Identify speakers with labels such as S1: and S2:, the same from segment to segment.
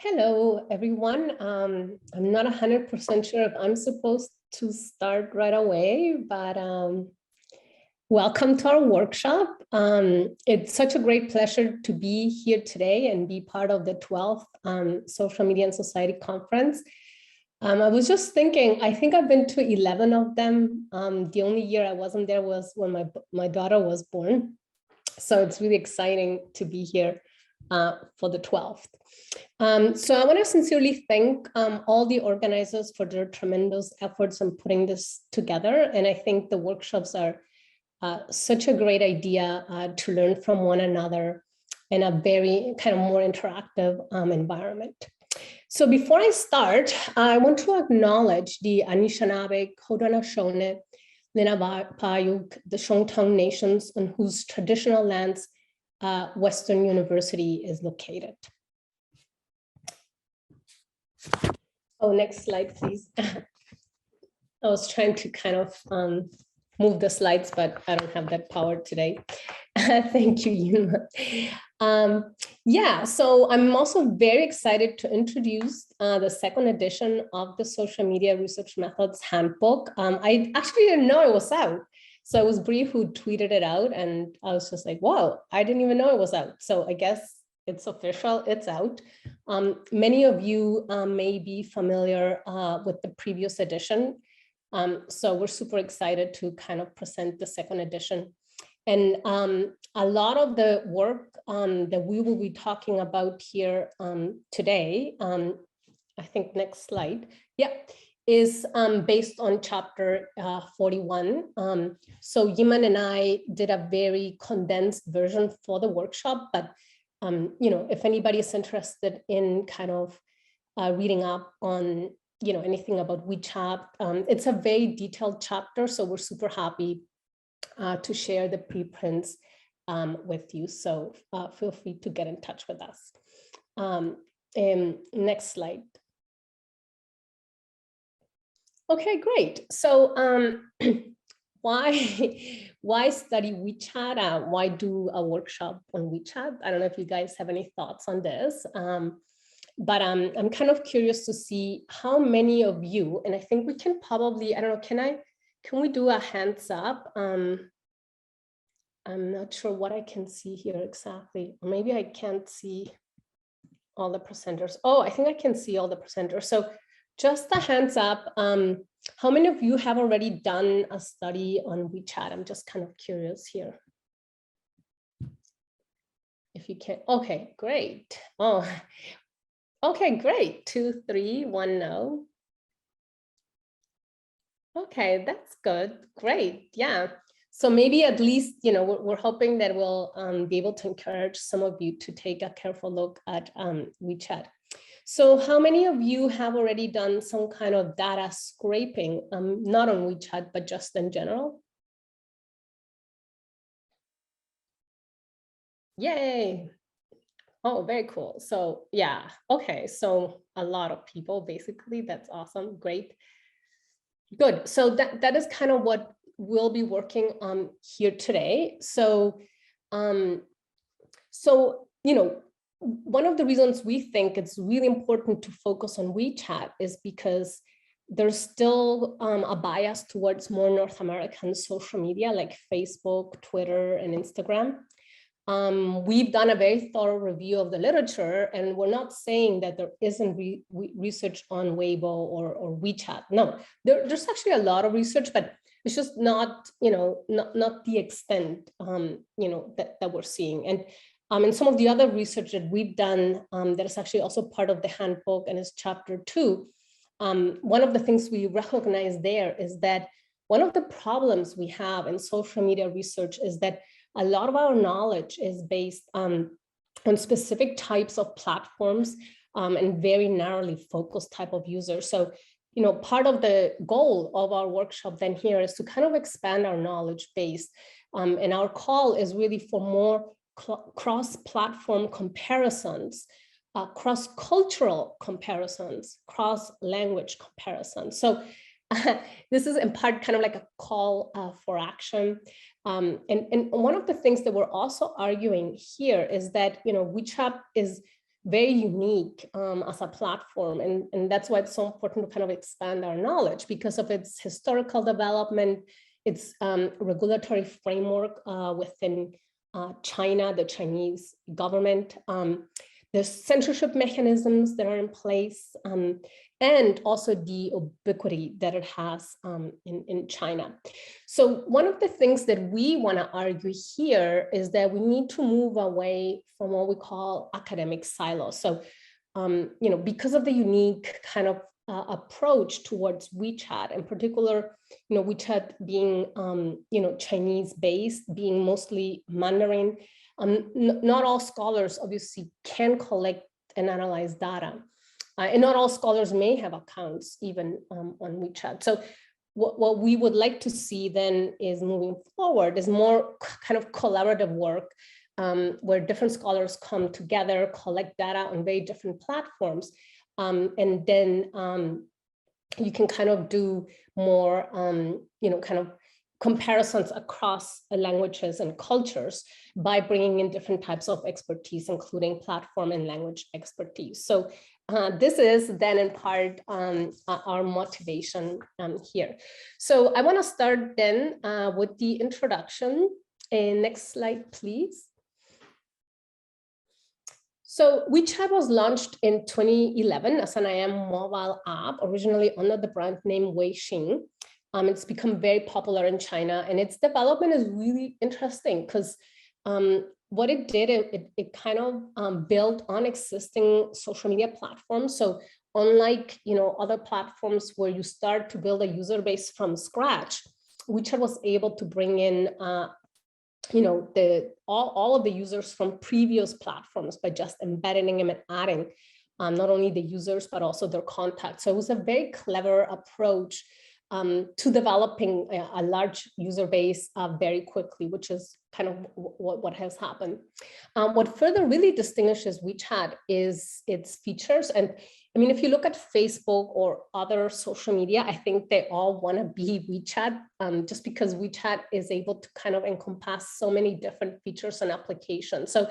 S1: Hello, everyone. I'm not 100% sure if I'm supposed to start right away, but welcome to our workshop. It's such a great pleasure to be here today and be part of the 12th Social Media and Society Conference. I was just thinking, I think I've been to 11 of them. The only year I wasn't there was when my daughter was born. So it's really exciting to be here for the 12th. So I want to sincerely thank all the organizers for their tremendous efforts in putting this together. And I think the workshops are such a great idea to learn from one another in a very kind of more interactive environment. So before I start, I want to acknowledge the Anishinaabe, Haudenosaunee, Lenape, the Choctaw nations on whose traditional lands Western University is located. Oh, next slide, please. I was trying to kind of move the slides, but I don't have that power today. Thank you, Yuma. Yeah, so I'm also very excited to introduce the second edition of the Social Media Research Methods Handbook. I actually didn't know it was out. So it was Bree who tweeted it out, and I was just like, wow, I didn't even know it was out. So I guess it's official, it's out. Many of you may be familiar with the previous edition. So we're super excited to kind of present the second edition. And a lot of the work that we will be talking about here today, I think next slide, yeah, is based on chapter 41. So Jinman and I did a very condensed version for the workshop, but you know, if anybody is interested in kind of reading up on, you know, anything about WeChat, it's a very detailed chapter, so we're super happy to share the preprints with you. So feel free to get in touch with us. Next slide. Okay, great. So why study WeChat? Why do a workshop on WeChat? I don't know if you guys have any thoughts on this, but I'm kind of curious to see how many of you, and I think we can probably, I don't know, can we do a hands up? I'm not sure what I can see here exactly. Maybe I can't see all the presenters. Oh, I think I can see all the presenters. So just a hands up. How many of you have already done a study on WeChat? I'm just kind of curious here. If you can, okay, great. Oh, okay, great. 2, 3, 1, no. Okay, that's good. Great. Yeah. So maybe at least, you know, we're hoping that we'll be able to encourage some of you to take a careful look at WeChat. So how many of you have already done some kind of data scraping, not on WeChat, but just in general? Yay. Oh, very cool. So yeah, okay. So a lot of people, basically. That's awesome. Great. Good. So that is kind of what we'll be working on here today. So, you know, one of the reasons we think it's really important to focus on WeChat is because there's still a bias towards more North American social media like Facebook, Twitter, and Instagram. We've done a very thorough review of the literature, and we're not saying that there isn't research on Weibo or WeChat. No, there's actually a lot of research, but it's just not, you know, not the extent, you know, that we're seeing. And some of the other research that we've done that is actually also part of the handbook and is chapter 2. One of the things we recognize there is that one of the problems we have in social media research is that a lot of our knowledge is based on specific types of platforms and very narrowly focused type of users. So, you know, part of the goal of our workshop then here is to kind of expand our knowledge base. And our call is really for more cross-platform comparisons, cross-cultural comparisons, cross-language comparisons. So this is in part kind of like a call for action. And one of the things that we're also arguing here is that, you know, WeChat is very unique as a platform. And that's why it's so important to kind of expand our knowledge because of its historical development, its regulatory framework within China, the Chinese government, the censorship mechanisms that are in place, and also the ubiquity that it has in China. So one of the things that we want to argue here is that we need to move away from what we call academic silos. So, because of the unique kind of approach towards WeChat, in particular, WeChat being, Chinese based, being mostly Mandarin, not all scholars obviously can collect and analyze data. And not all scholars may have accounts even on WeChat. So what we would like to see then is moving forward is more kind of collaborative work where different scholars come together, collect data on very different platforms. And then you can kind of do more, kind of comparisons across languages and cultures by bringing in different types of expertise, including platform and language expertise. So this is then in part our motivation here. So I want to start then with the introduction. Next slide, please. So WeChat was launched in 2011 as an IM mobile app, originally under the brand name Weixin. It's become very popular in China, and its development is really interesting because what it did, it kind of built on existing social media platforms. So unlike other platforms where you start to build a user base from scratch, WeChat was able to bring in all of the users from previous platforms by just embedding them and adding not only the users but also their contacts. So it was a very clever approach to developing a large user base very quickly, which is kind of what has happened. What further really distinguishes WeChat is its features. And I mean, if you look at Facebook or other social media, I think they all want to be WeChat just because WeChat is able to kind of encompass so many different features and applications. So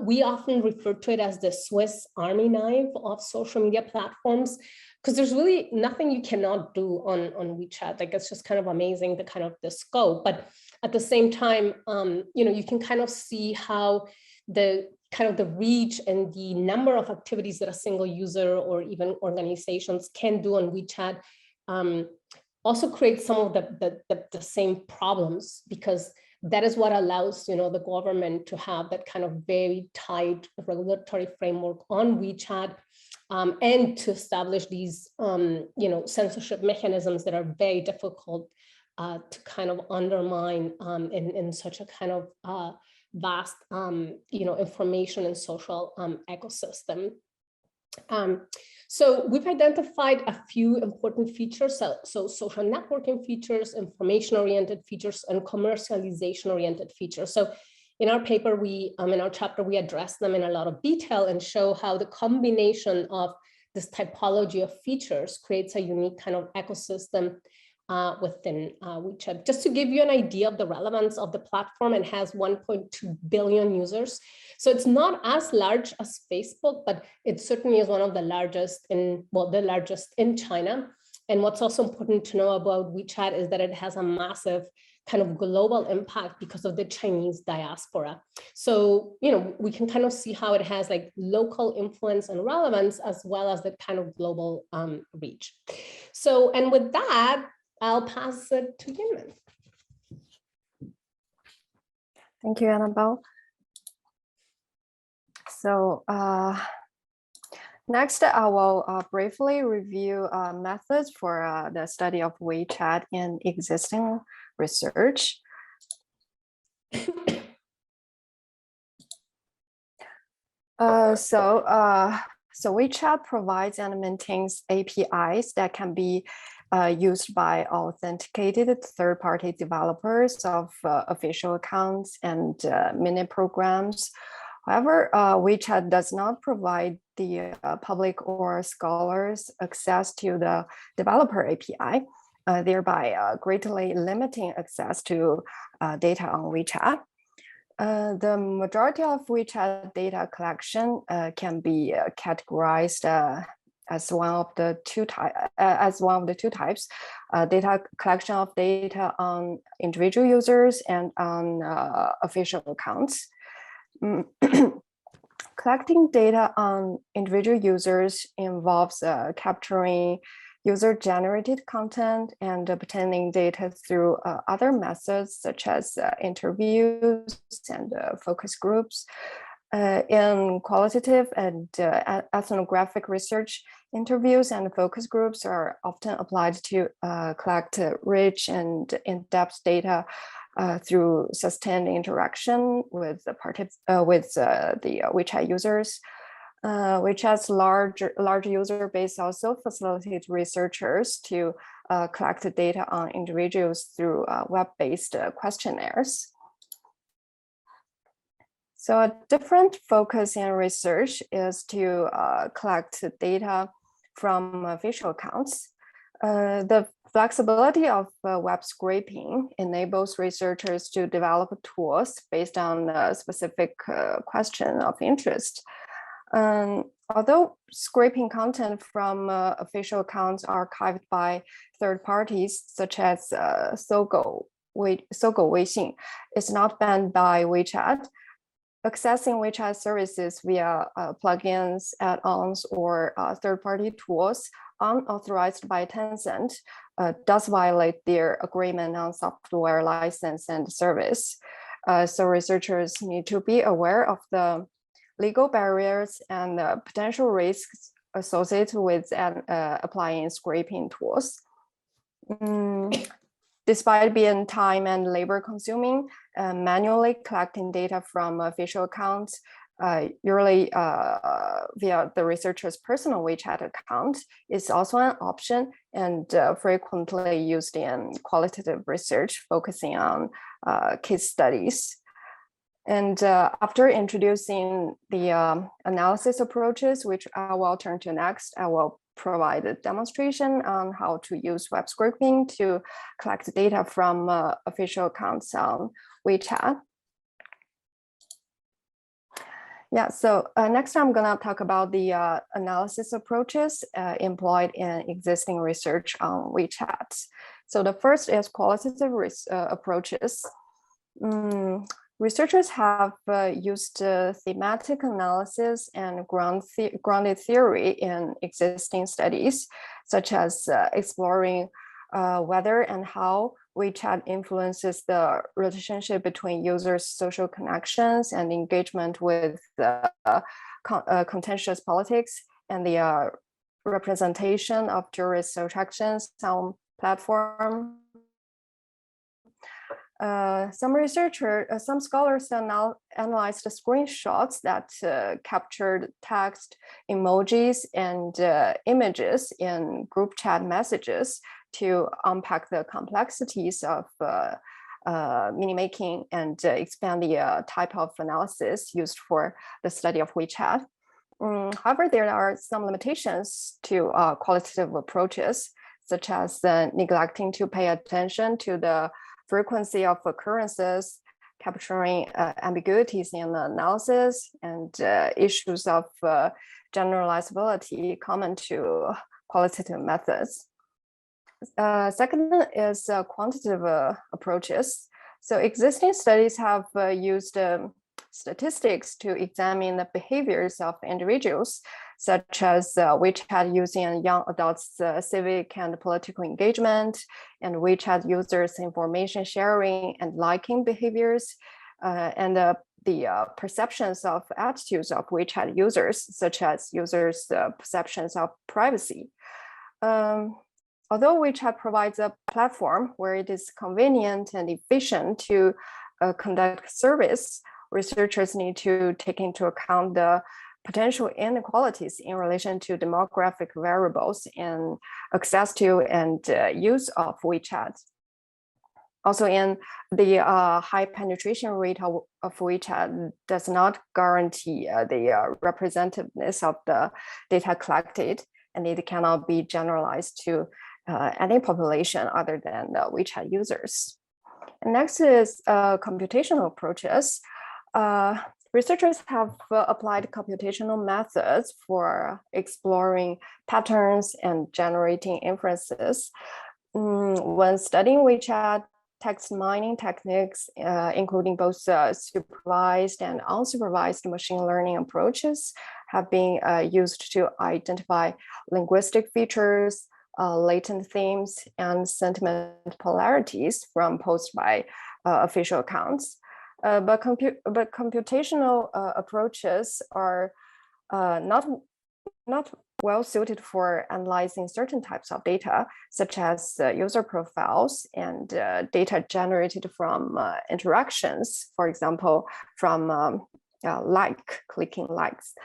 S1: we often refer to it as the Swiss Army knife of social media platforms, because there's really nothing you cannot do on WeChat. Like, it's just kind of amazing, the scope. But at the same time, you can kind of see how the reach and the number of activities that a single user or even organizations can do on WeChat also creates some of the same problems, because that is what allows the government to have that kind of very tight regulatory framework on WeChat, and to establish these censorship mechanisms that are very difficult to kind of undermine in such a kind of vast information and social ecosystem. So we've identified a few important features, so social networking features, information-oriented features, and commercialization-oriented features. So in our paper, in our chapter, we address them in a lot of detail and show how the combination of this typology of features creates a unique kind of ecosystem within WeChat. Just to give you an idea of the relevance of the platform, it has 1.2 billion users. So it's not as large as Facebook, but it certainly is one of the largest the largest in China. And what's also important to know about WeChat is that it has a massive kind of global impact because of the Chinese diaspora. So, we can kind of see how it has like local influence and relevance as well as the kind of global reach. So, and with that, I'll pass it to Jinman.
S2: Thank you, Anabel. So next, I will briefly review methods for the study of WeChat in existing research. So WeChat provides and maintains APIs that can be used by authenticated third-party developers of official accounts and mini programs. However, WeChat does not provide the public or scholars access to the developer API, thereby greatly limiting access to data on WeChat. The majority of WeChat data collection can be categorized as one of the two types: data collection of data on individual users and on official accounts. Collecting data on individual users involves capturing user-generated content and obtaining data through other methods such as interviews and focus groups. In qualitative and ethnographic research, interviews and focus groups are often applied to collect rich and in-depth data through sustained interaction with the WeChat users. WeChat's large user base also facilitates researchers to collect data on individuals through web-based questionnaires. So a different focus in research is to collect data from official accounts. The flexibility of web scraping enables researchers to develop tools based on a specific question of interest. Although scraping content from official accounts archived by third parties, such as Sogo Weixin, is not banned by WeChat, accessing WeChat services via plugins, add-ons, or third-party tools unauthorized by Tencent does violate their agreement on software license and service. So researchers need to be aware of the legal barriers and potential risks associated with applying scraping tools. Despite being time and labor consuming, manually collecting data from official accounts, usually via the researcher's personal WeChat account, is also an option and frequently used in qualitative research focusing on case studies. And after introducing the analysis approaches, which I will turn to next, I will provide a demonstration on how to use web scraping to collect data from official accounts on WeChat. Yeah, so next I'm gonna talk about the analysis approaches employed in existing research on WeChat. So the first is qualitative approaches. Researchers have used thematic analysis and grounded theory in existing studies, such as exploring whether and how WeChat influences the relationship between users' social connections and engagement with contentious politics, and the representation of tourist attractions on platform. Some scholars analyzed the screenshots that captured text, emojis, and images in group chat messages to unpack the complexities of mini-making and expand the type of analysis used for the study of WeChat. However, there are some limitations to qualitative approaches, such as neglecting to pay attention to the frequency of occurrences, capturing ambiguities in the analysis, and issues of generalizability common to qualitative methods. Second is quantitative approaches. So existing studies have used statistics to examine the behaviors of individuals, such as WeChat using young adults' civic and political engagement, and WeChat users' information sharing and liking behaviors, and the perceptions of attitudes of WeChat users, such as users' perceptions of privacy. Although WeChat provides a platform where it is convenient and efficient to conduct service, researchers need to take into account the potential inequalities in relation to demographic variables in access to and use of WeChat. Also, in the high penetration rate of WeChat does not guarantee the representativeness of the data collected, and it cannot be generalized to any population other than the WeChat users. And next is computational approaches. Researchers have applied computational methods for exploring patterns and generating inferences. When studying WeChat, text mining techniques, including both supervised and unsupervised machine learning approaches, have been used to identify linguistic features, latent themes, and sentiment polarities from posts by official accounts. But computational approaches are not well suited for analyzing certain types of data, such as user profiles and data generated from interactions, for example, from clicking likes.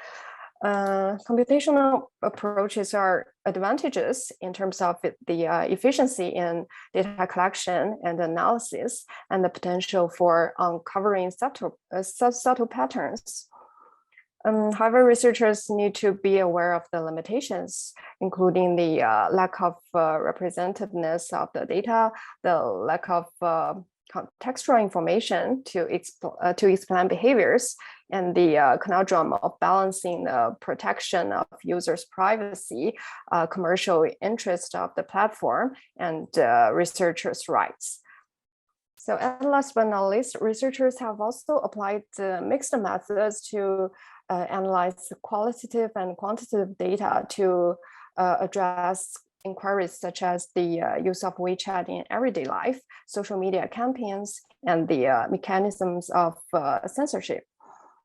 S2: Computational approaches are advantageous in terms of the efficiency in data collection and analysis and the potential for uncovering subtle patterns. However, researchers need to be aware of the limitations, including the lack of representativeness of the data, the lack of contextual information to explain behaviors, and the conundrum of balancing the protection of users' privacy, commercial interest of the platform, and researchers' rights. So, and last but not least, researchers have also applied mixed methods to analyze qualitative and quantitative data to address inquiries such as the use of WeChat in everyday life, social media campaigns, and the mechanisms of censorship.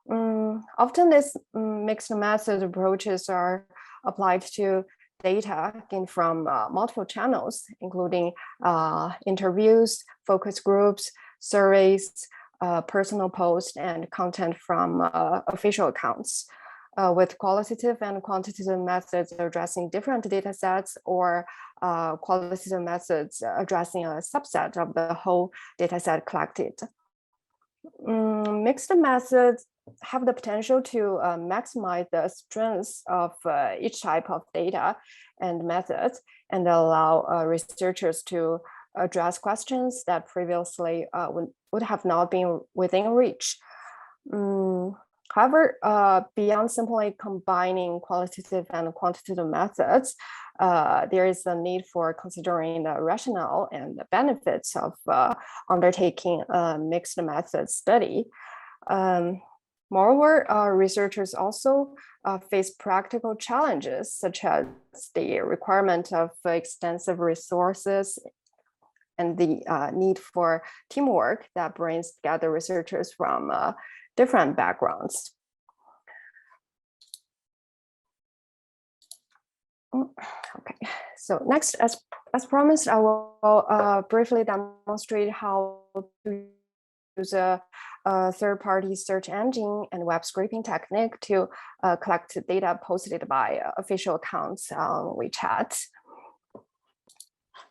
S2: Often these mixed method approaches are applied to data gained from multiple channels, including interviews, focus groups, surveys, personal posts, and content from official accounts, with qualitative and quantitative methods addressing different data sets, or qualitative methods addressing a subset of the whole data set collected. Mixed methods have the potential to maximize the strengths of each type of data and methods, and allow researchers to address questions that previously would have not been within reach. However, beyond simply combining qualitative and quantitative methods, there is a need for considering the rationale and the benefits of undertaking a mixed method study. Moreover, researchers also face practical challenges, such as the requirement of extensive resources and the need for teamwork that brings together researchers from different backgrounds. Okay, so next, as promised, I will briefly demonstrate how to use a third-party search engine and web scraping technique to collect data posted by official accounts on WeChat.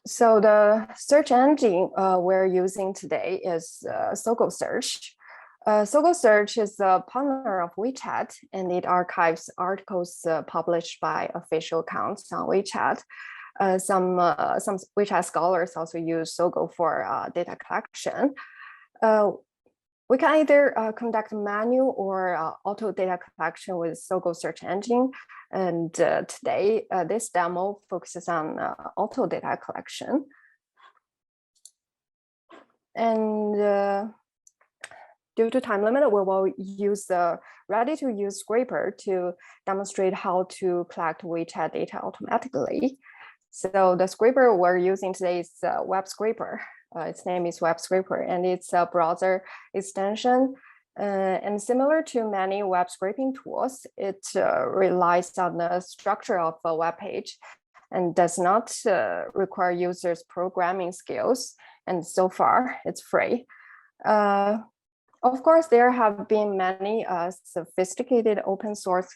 S2: So the search engine we're using today is Sogou Search. Sogou Search is a partner of WeChat, and it archives articles published by official accounts on WeChat. Some WeChat scholars also use Sogou for data collection. We can either conduct manual or auto data collection with Sogou search engine. And today, this demo focuses on auto data collection. And due to time limit, we will use the ready-to-use scraper to demonstrate how to collect WeChat data automatically. So the scraper we're using today is Web Scraper. Its name is Web Scraper, and it's a browser extension. And similar to many web scraping tools, it relies on the structure of a web page and does not require users' programming skills. And so far, it's free. Of course, there have been many sophisticated open source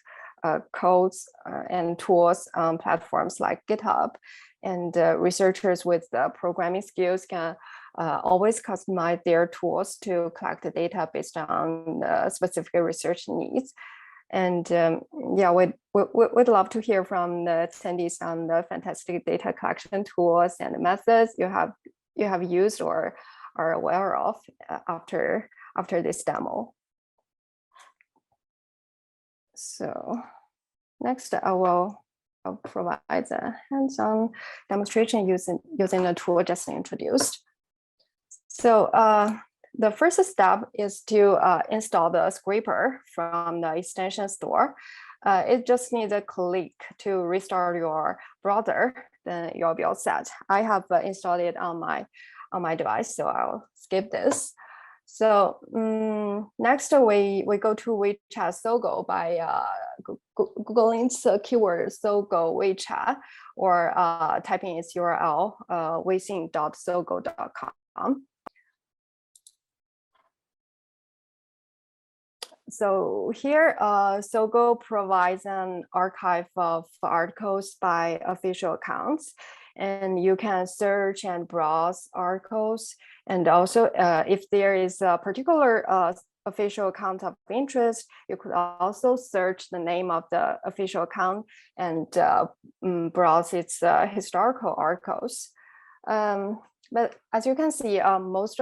S2: codes and tools on platforms like GitHub, and researchers with programming skills can always customize their tools to collect the data based on specific research needs. And yeah, we'd love to hear from the attendees on the fantastic data collection tools and methods you have used or are aware of after this demo. So next, I'll provide a hands-on demonstration using the tool just introduced. So the first step is to install the scraper from the extension store. It just needs a click to restart your browser, then you'll be all set. I have installed it on my device, so I'll skip this. So next we go to WeChat Sogo by Googling the keyword Sogo WeChat or typing its URL weixin.sogo.com. So here, Sogo provides an archive of articles by official accounts, and you can search and browse articles. And also, if there is a particular official account of interest, you could also search the name of the official account and browse its historical articles. But as you can see, most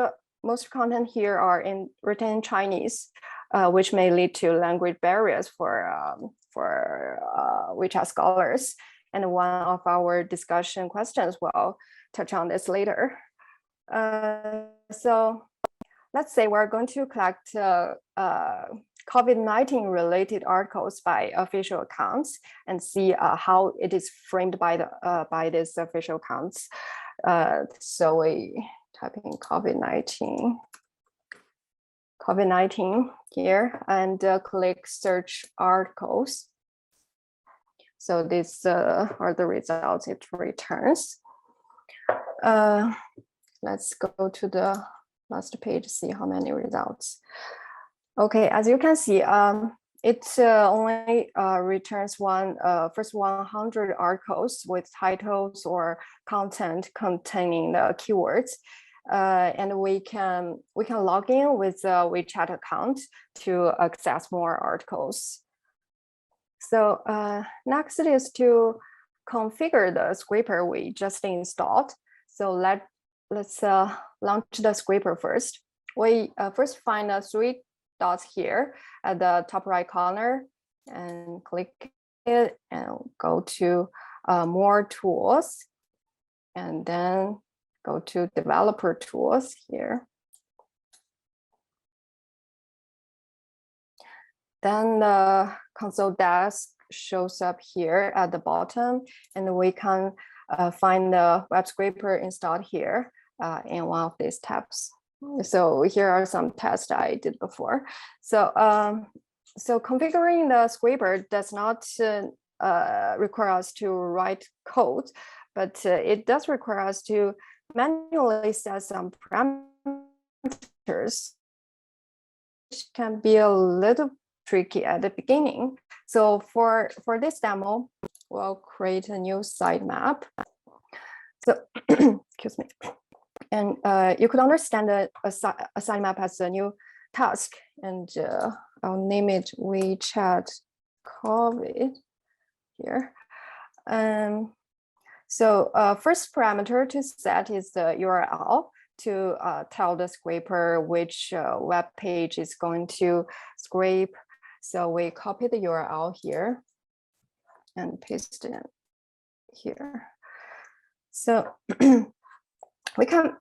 S2: content here are written in Chinese, which may lead to language barriers for WeChat scholars. And one of our discussion questions will touch on this later. So let's say we're going to collect COVID-19 related articles by official accounts and see how it is framed by these official accounts. So we type in COVID-19 here and click search articles. So these are the results it returns. Let's go to the last page, see how many results. Okay, as you can see, it only returns first 100 articles with titles or content containing the keywords. And we can log in with the WeChat account to access more articles. So next is to configure the scraper we just installed. So let's launch the scraper first. We first find the 3 dots here at the top right corner and click it and go to more tools and then go to developer tools here. Then the console desk shows up here at the bottom, and we can find the web scraper installed here in one of these tabs. So here are some tests I did before. So so configuring the scraper does not require us to write code, but it does require us to manually set some parameters, which can be a little tricky at the beginning. So for this demo, we'll create a new sitemap. So excuse me. And you could understand a sitemap as a new task, and I'll name it WeChat COVID here. So first parameter to set is the URL to tell the scraper which web page is going to scrape. So we copy the URL here and paste it in here. So we can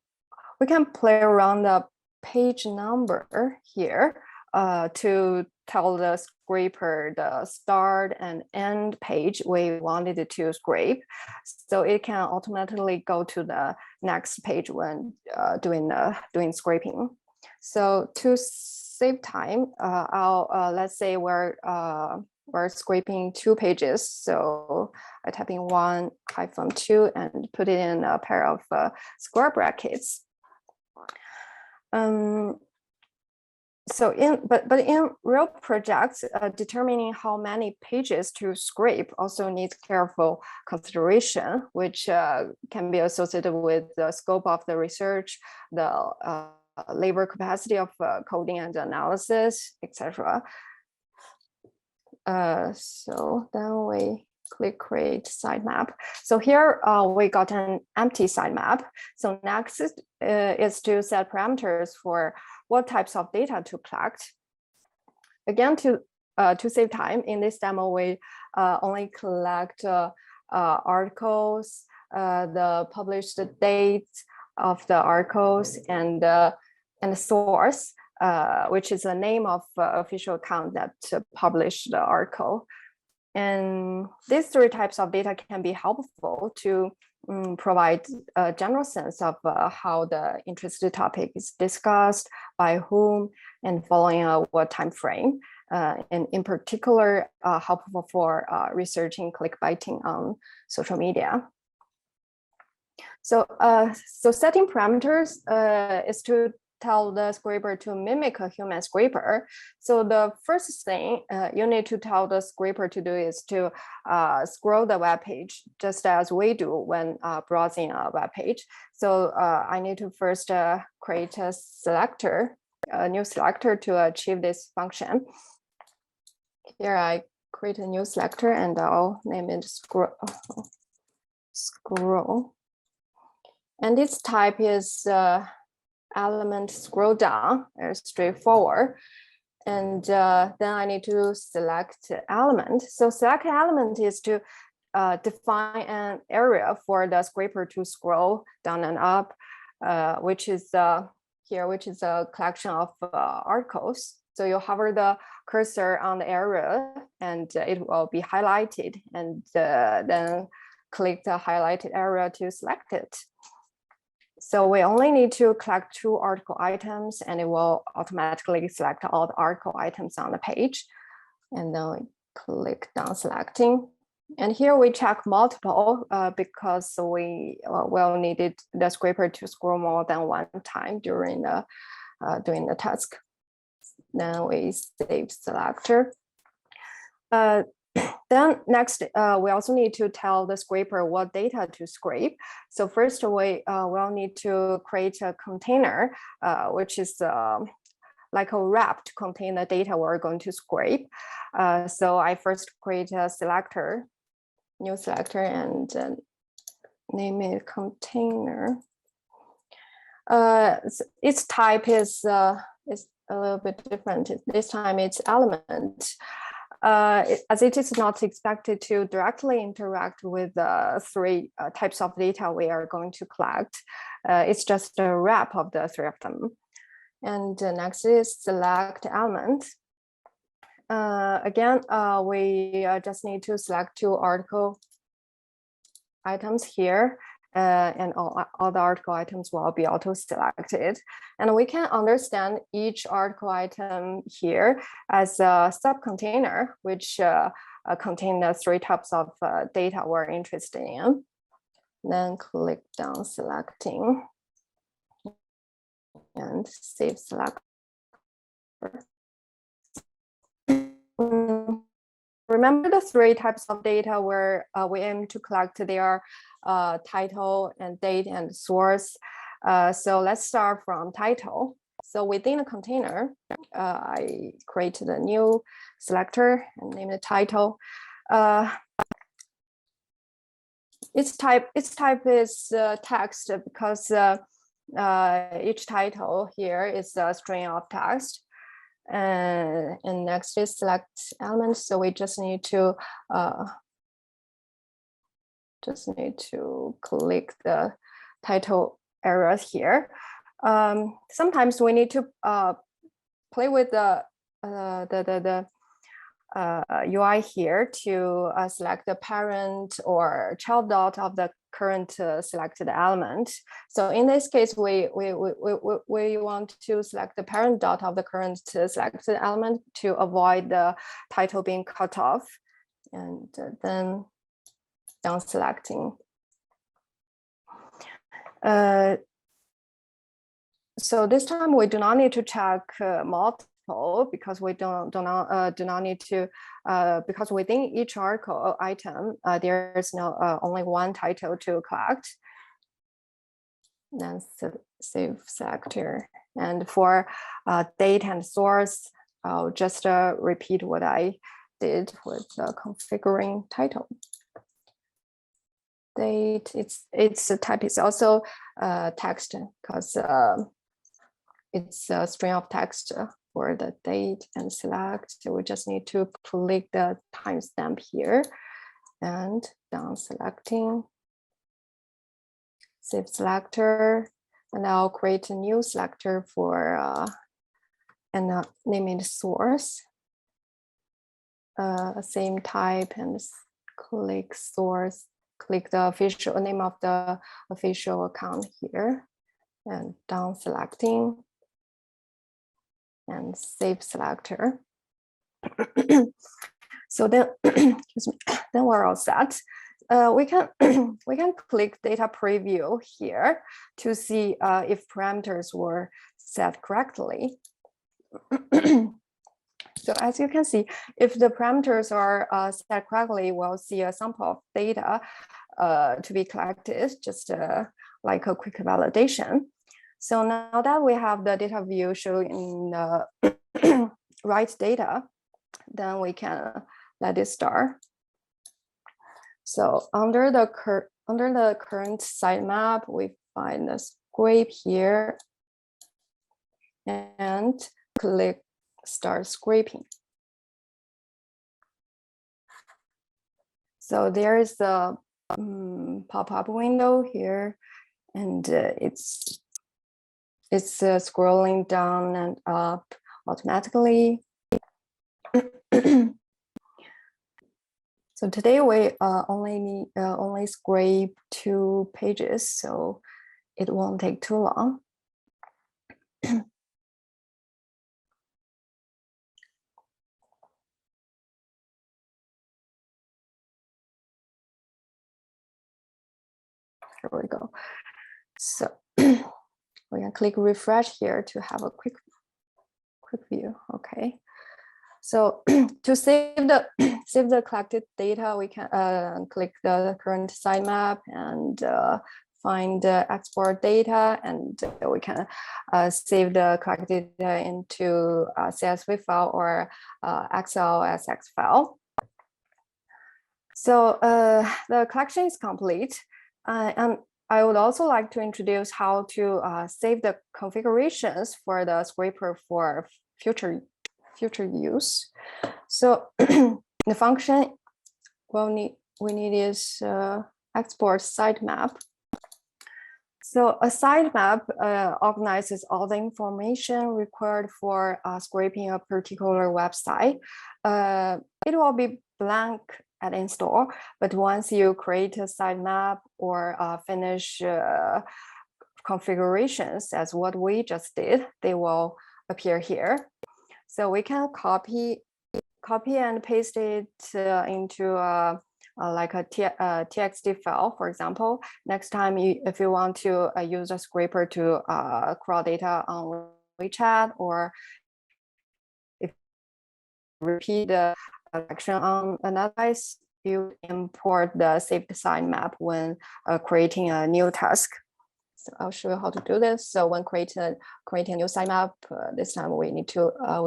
S2: play around the page number here to tell the scraper the start and end page we wanted it to scrape. So it can automatically go to the next page when doing scraping. So to save time, let's say we're scraping 2 pages. So I type in 1-2 and put it in a pair of square brackets. So in real projects, determining how many pages to scrape also needs careful consideration, which can be associated with the scope of the research, the labor capacity of coding and analysis, etc. So then we click create sitemap. So here we got an empty sitemap. So next is to set parameters for what types of data to collect. Again, to to save time, in this demo, we only collect articles, the published dates of the articles, and the source, which is the name of official account that published the article. And these three types of data can be helpful to provide a general sense of how the interested topic is discussed, by whom, and following what time frame. And in particular, helpful for researching clickbaiting on social media. So, setting parameters is to tell the scraper to mimic a human scraper. So the first thing you need to tell the scraper to do is to scroll the web page, just as we do when browsing a web page. So I need to first create a selector, a new selector to achieve this function. Here I create a new selector and I'll name it scroll. And its type is element scroll down, very straightforward. And then I need to select element. So select element is to define an area for the scraper to scroll down and up, which is here, which is a collection of articles. So you hover the cursor on the area and it will be highlighted, and then click the highlighted area to select it. So we only need to collect 2 article items, and it will automatically select all the article items on the page. And then we click down selecting. And here we check multiple because we will need the scraper to scroll more than one time during the doing the task. Then we save selector. Then next, we also need to tell the scraper what data to scrape. So first, we will need to create a container, which is like a wrap to contain the data we're going to scrape. So I first create a selector, new selector, and name it container. Its type is a little bit different. This time it's element. As it is not expected to directly interact with the 3 types of data we are going to collect. It's just a wrap of the 3 of them. And next is select element. Again, we just need to select 2 article items here. And all the article items will be auto-selected. And we can understand each article item here as a subcontainer, which contain the 3 types of data we're interested in. Then click down selecting and save select. Remember the 3 types of data where we aim to collect their title and date and source. So let's start from title. So within a container, I created a new selector and name the title. Its type is text because each title here is a string of text. And next is select element. So we just need to click the title areas here. Sometimes we need to play with the UI here to select the parent or child dot of the current selected element. So in this case, we want to select the parent dot of the current selected element to avoid the title being cut off, and then down selecting. So this time we do not need to check multiple because we do not need to because within each article item there is only one title to collect. Then save selector, and for date and source, I'll just repeat what I did with configuring title. Date, its type is also text because it's a string of text for the date and select. So we just need to click the timestamp here and down selecting, save selector, and I'll create a new selector for and name it source. Same type and click source, click the official name of the official account here and down selecting and save selector. So then, excuse me, then we're all set. We can click data preview here to see if parameters were set correctly. So as you can see, if the parameters are set correctly, we'll see a sample of data to be collected, just like a quick validation. So now that we have the data view showing the right data, then we can let it start. So under the current sitemap, we find the scrape here and click start scraping. So there is the pop-up window here, and it's scrolling down and up automatically. So today we only scrape 2 pages, so it won't take too long. Here we go. So we can click refresh here to have a quick view. Okay. So to save the collected data, we can click the current sitemap and find the export data, and we can save the collected data into a CSV file or XLSX file. So the collection is complete, and I would also like to introduce how to save the configurations for the scraper for future use. So the function we need is export sitemap. So a sitemap organizes all the information required for scraping a particular website. It will be blank at install, but once you create a sitemap or finish configurations as what we just did, they will appear here. So we can copy and paste it into like a TXT file, for example. Next time, if you want to use a scraper to crawl data on WeChat, or if you repeat the action on another device, you import the saved sitemap when creating a new task. So I'll show you how to do this. So when creating a new sitemap, this time we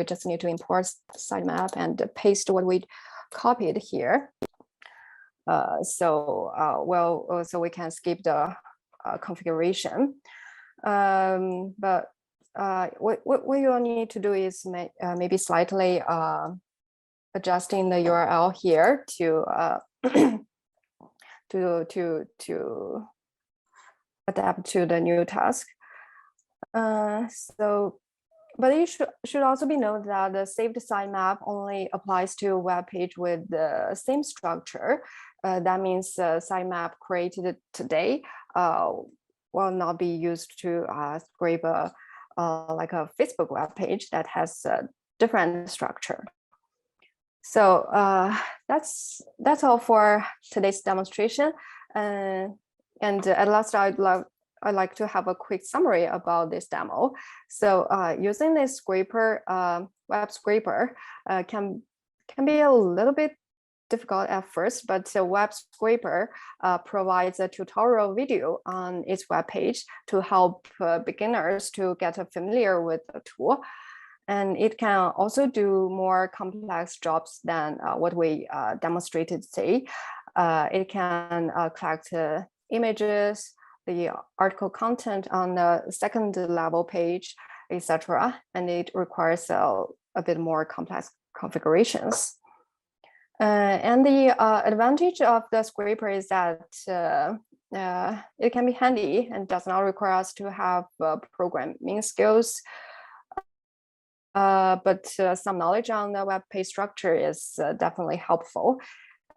S2: just need to import sitemap and paste what we copied here. So we can skip the configuration. But what you'll need to do is maybe slightly adjusting the URL here to adapt to the new task. But it should also be noted that the saved sitemap only applies to a web page with the same structure. That means the sitemap created today will not be used to scrape like a Facebook web page that has a different structure. So that's all for today's demonstration. And at last, I'd like to have a quick summary about this demo. So using this scraper, web scraper, can be a little bit difficult at first, but the web scraper provides a tutorial video on its web page to help beginners to get familiar with the tool. And it can also do more complex jobs than what we demonstrated today. It can collect images, the article content on the second level page, etc. And it requires a bit more complex configurations. And the advantage of the scraper is that it can be handy and does not require us to have programming skills. But some knowledge on the web page structure is definitely helpful.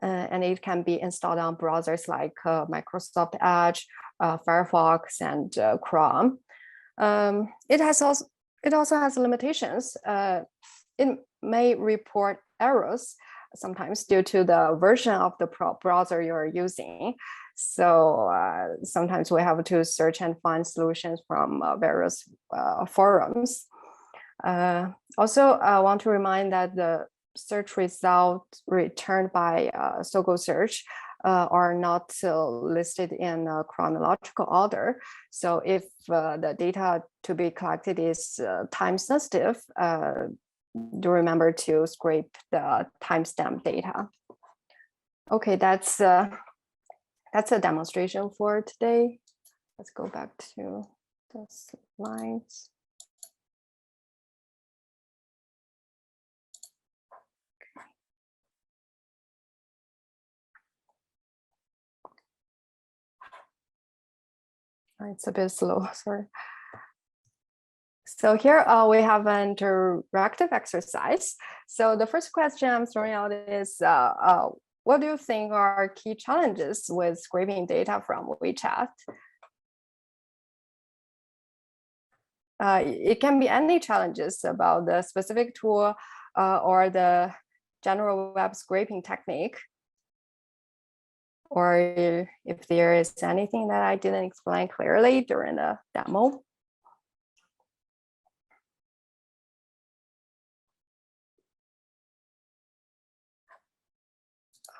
S2: And it can be installed on browsers like Microsoft Edge, Firefox, and Chrome. It also has limitations. It may report errors sometimes due to the version of the browser you're using. So sometimes we have to search and find solutions from various forums. Also, I want to remind that the search results returned by Sogou search are not listed in chronological order. So if the data to be collected is time sensitive, do remember to scrape the timestamp data. Okay, that's a demonstration for today. Let's go back to the slides. It's a bit slow, sorry. So here we have an interactive exercise. So the first question I'm throwing out is, what do you think are key challenges with scraping data from WeChat? It can be any challenges about the specific tool or the general web scraping technique. Or if there is anything that I didn't explain clearly during the demo.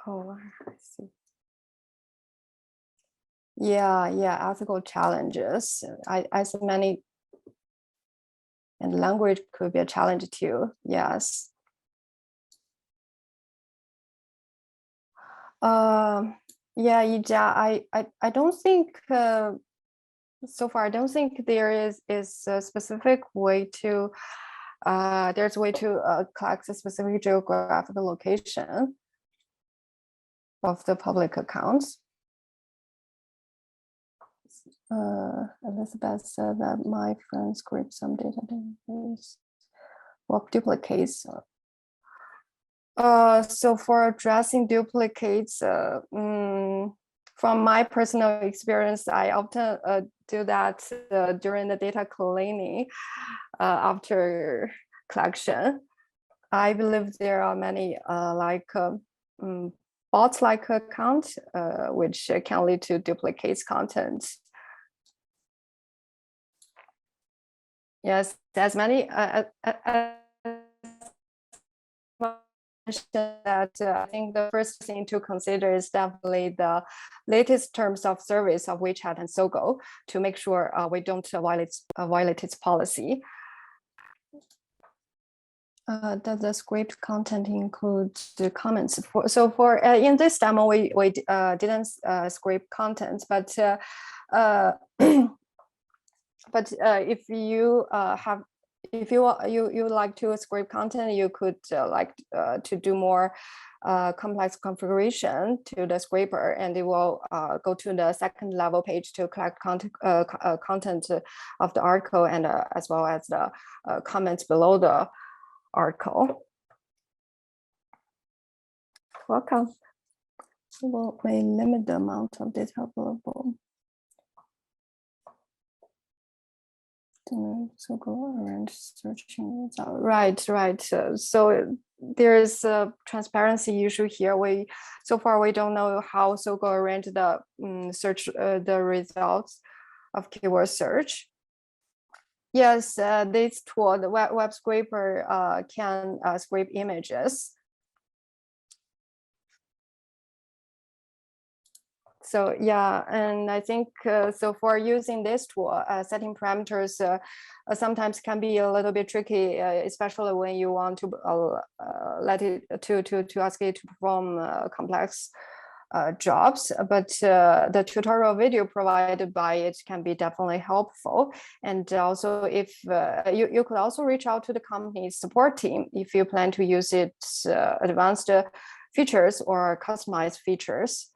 S2: Oh, I see. Yeah, ethical challenges. I see many, and language could be a challenge too. Yes. Yeah, Yija, I don't think so far. I don't think there is a specific way to there's a way to collect a specific geographical location of the public accounts. Elizabeth said that my friend scraped some database work duplicates. So for addressing duplicates, from my personal experience, I often do that during the data cleaning after collection. I believe there are many bots-like accounts which can lead to duplicates content. Yes, as many that I think the first thing to consider is definitely the latest terms of service of WeChat and Sogou to make sure we don't violate its policy. Does the scraped content include the comments? For in this demo, we didn't scrape content, but if you if you like to scrape content, you could like to do more complex configuration to the scraper, and it will go to the second level page to collect content of the article and as well as the comments below the article. Welcome. Will may limit the amount of data available. So go around searching without right. So there is a transparency issue here. So far we don't know how Sogou arrange the search the results of keyword search. Yes, this tool, the web scraper, can scrape images. So yeah, and I think so for using this tool, setting parameters sometimes can be a little bit tricky, especially when you want to let it to ask it to perform complex jobs, but the tutorial video provided by it can be definitely helpful. And also, if you could also reach out to the company's support team if you plan to use its advanced features or customized features.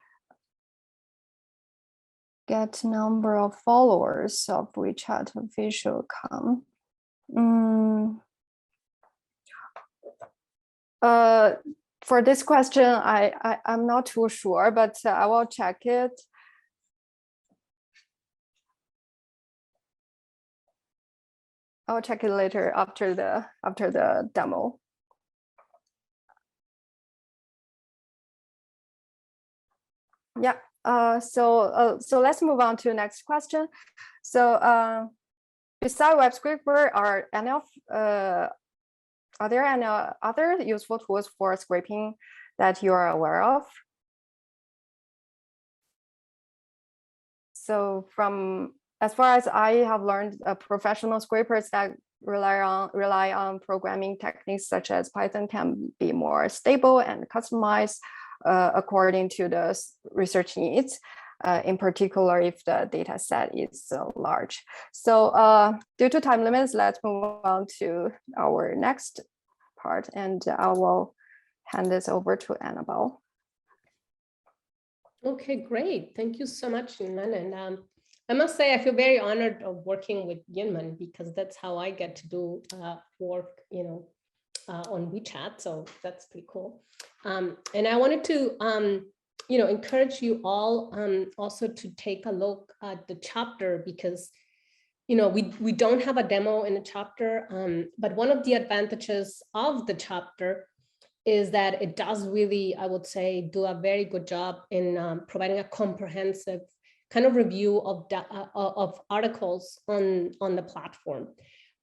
S2: Get number of followers of WeChat official account. For this question, I'm not too sure, but I will check it. I'll check it later after the demo. Yeah. So let's move on to the next question. So besides web scraper, are there any other useful tools for scraping that you are aware of? So as far as I have learned, professional scrapers that rely on programming techniques such as Python can be more stable and customized according to the research needs. In particular, if the data set is large. So due to time limits, let's move on to our next part, and I will hand this over to Anabel.
S1: Okay, great. Thank you so much, Jinman. And I must say, I feel very honored of working with Jinman because that's how I get to do work, on WeChat. So that's pretty cool. And I wanted to encourage you all also to take a look at the chapter because, we don't have a demo in the chapter, but one of the advantages of the chapter is that it does really, I would say, do a very good job in providing a comprehensive kind of review of articles on the platform.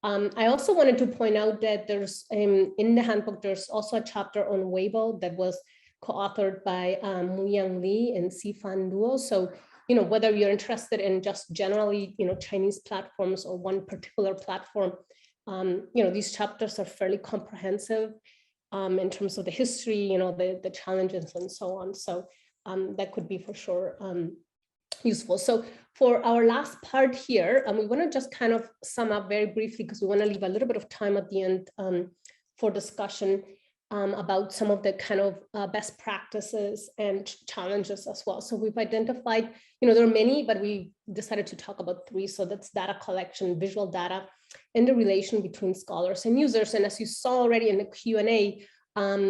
S1: I also wanted to point out that there's in the handbook, there's also a chapter on Weibo that was co-authored by Muyang Li and Sifan Luo. So, whether you're interested in just generally, Chinese platforms or one particular platform, these chapters are fairly comprehensive in terms of the history, the challenges and so on. So that could be for sure useful. So for our last part here, we want to just kind of sum up very briefly because we want to leave a little bit of time at the end for discussion about some of the kind of best practices and challenges as well. So we've identified, there are many, but we decided to talk about 3. So that's data collection, visual data, and the relation between scholars and users. And as you saw already in the Q&A,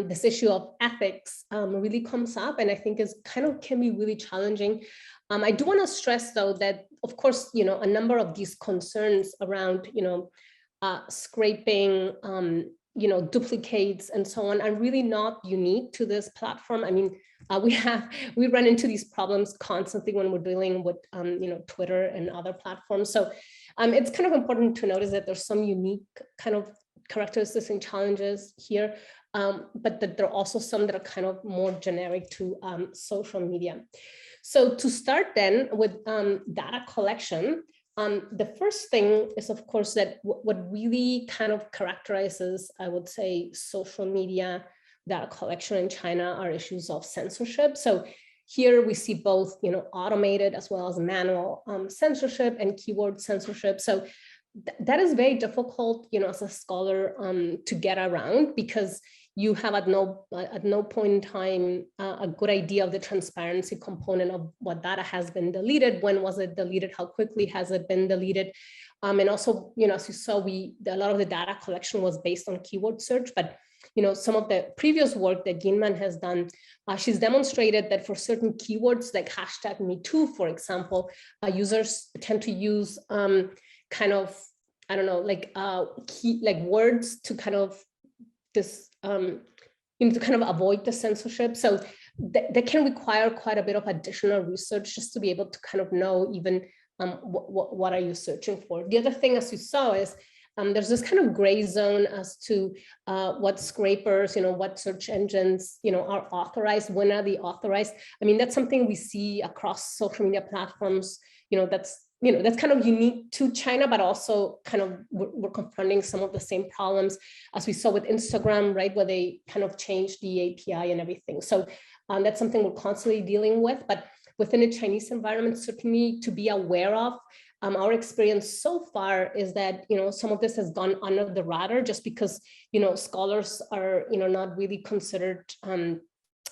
S1: this issue of ethics really comes up, and I think is can be really challenging. I do want to stress, though, that of course, a number of these concerns around, scraping, duplicates and so on are really not unique to this platform. I mean, we run into these problems constantly when we're dealing with, Twitter and other platforms. So it's kind of important to notice that there's some unique kind of characteristics and challenges here, but that there are also some that are kind of more generic to social media. So to start then with data collection, the first thing is, of course, that what really kind of characterizes, I would say, social media data collection in China are issues of censorship. So here we see both, automated as well as manual censorship and keyword censorship. So that is very difficult, as a scholar to get around because you have at no point in time a good idea of the transparency component of what data has been deleted, when was it deleted, how quickly has it been deleted, and also, as you saw, a lot of the data collection was based on keyword search, but some of the previous work that Jinman has done, she's demonstrated that for certain keywords like #MeToo, for example, users tend to use kind of, I don't know, like words to kind of this, to kind of avoid the censorship. So that can require quite a bit of additional research just to be able to kind of know even what are you searching for. The other thing, as you saw, is there's this kind of gray zone as to what scrapers, what search engines, are authorized, when are they authorized. I mean, that's something we see across social media platforms, that's kind of unique to China, but also kind of we're confronting some of the same problems as we saw with Instagram, right, where they kind of changed the API and everything. So That's something we're constantly dealing with, but within a Chinese environment, certainly to be aware of. Our experience so far is that, some of this has gone under the radar just because, scholars are, not really considered,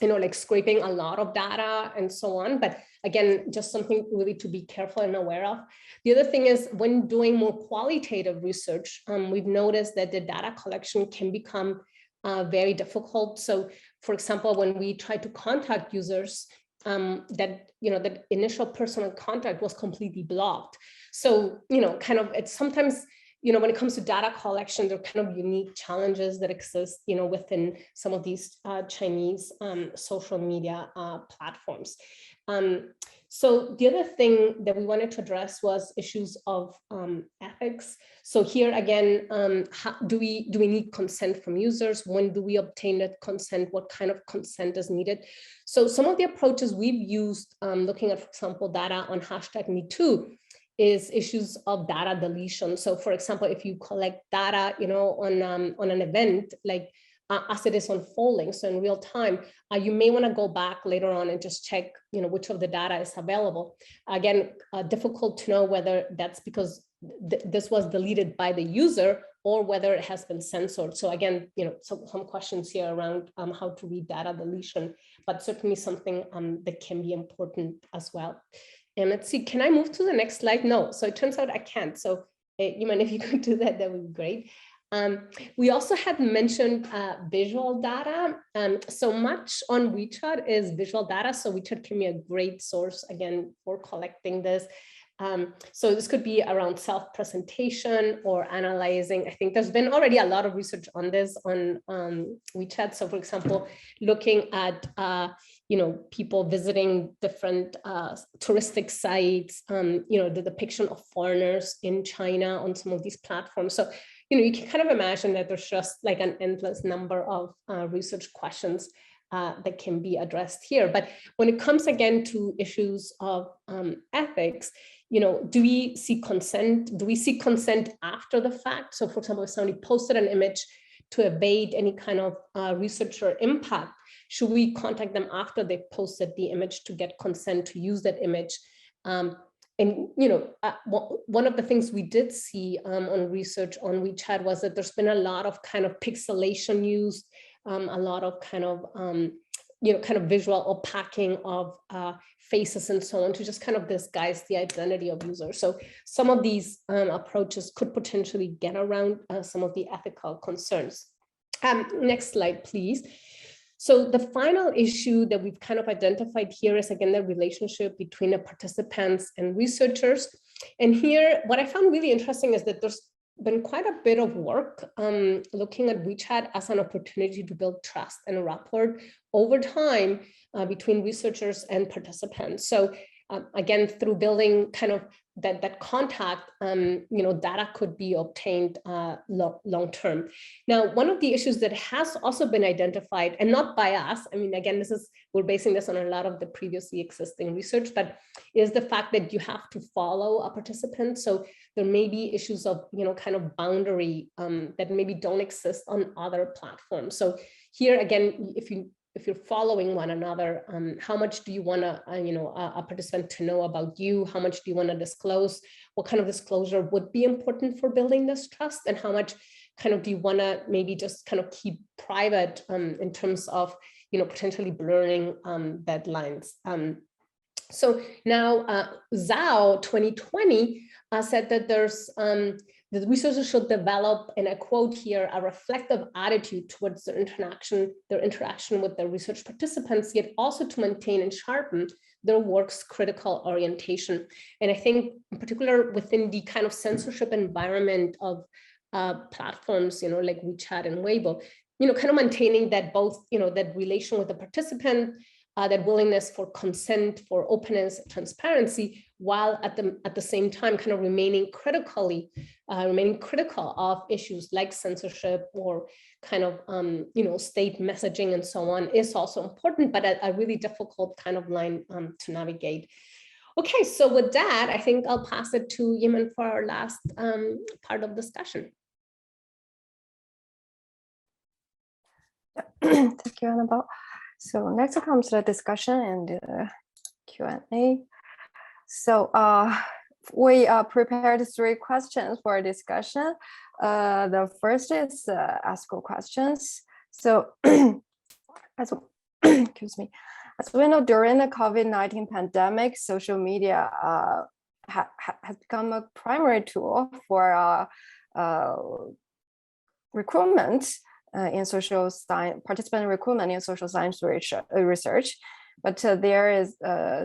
S1: like scraping a lot of data and so on. But again, just something really to be careful and aware of. The other thing is when doing more qualitative research, we've noticed that the data collection can become very difficult. So for example, when we try to contact users, that initial personal contact was completely blocked. So, it's sometimes, when it comes to data collection, there are kind of unique challenges that exist, within some of these Chinese social media platforms. So the other thing that we wanted to address was issues of ethics. So here again, do we need consent from users? When do we obtain that consent? What kind of consent is needed? So some of the approaches we've used, looking at, for example, data on #MeToo, is issues of data deletion. So for example, if you collect data, on an event, like as it is unfolding, so in real time, you may want to go back later on and just check, which of the data is available. Again, difficult to know whether that's because this was deleted by the user or whether it has been censored. So again, some questions here around how to read data deletion, but certainly something that can be important as well. And let's see, can I move to the next slide? No, so it turns out I can't. So Jinman, if you could do that, that would be great. We also had mentioned visual data. So much on WeChat is visual data. So WeChat can be a great source, again, for collecting this. So this could be around self-presentation or analyzing. I think there's been already a lot of research on this on WeChat. So for example, looking at people visiting different touristic sites, the depiction of foreigners in China on some of these platforms. So you can kind of imagine that there's just like an endless number of research questions that can be addressed here. But when it comes again to issues of ethics, do we see consent? Do we see consent after the fact? So for example, if somebody posted an image to evade any kind of researcher impact, should we contact them after they posted the image to get consent to use that image? And one of the things we did see on research on WeChat was that there's been a lot of kind of pixelation used, a lot of kind of visual opacking of faces and so on to just kind of disguise the identity of users. So some of these approaches could potentially get around some of the ethical concerns. Next slide, please. So the final issue that we've kind of identified here is, again, the relationship between the participants and researchers. And here, what I found really interesting is that there's been quite a bit of work looking at WeChat as an opportunity to build trust and rapport over time between researchers and participants. So again, through building kind of that contact, data could be obtained long term. Now, one of the issues that has also been identified, and not by us, I mean, again, we're basing this on a lot of the previously existing research, but is the fact that you have to follow a participant. So there may be issues of, kind of boundary that maybe don't exist on other platforms. So here again, if you're following one another, how much do you want a participant to know about you? How much do you want to disclose? What kind of disclosure would be important for building this trust? And how much kind of do you want to maybe just kind of keep private in terms of, potentially blurring deadlines? So now Zhao 2020 said that the researchers should develop, and I quote here, a reflective attitude towards their interaction with their research participants, yet also to maintain and sharpen their work's critical orientation. And I think in particular within the kind of censorship environment of platforms, like WeChat and Weibo, kind of maintaining that both, that relation with the participant, that willingness for consent, for openness, transparency, while at the same time kind of remaining critical of issues like censorship or kind of state messaging and so on is also important, but a really difficult kind of line to navigate. Okay, so with that, I think I'll pass it to Jinman for our last part of discussion.
S2: Thank you, Anabel. So next comes the discussion and Q&A. So we prepared 3 questions for discussion. The first is ask questions. So as excuse me, as we know, during the COVID-19 pandemic, social media has become a primary tool for recruitment in social science, participant recruitment in social science research. But there is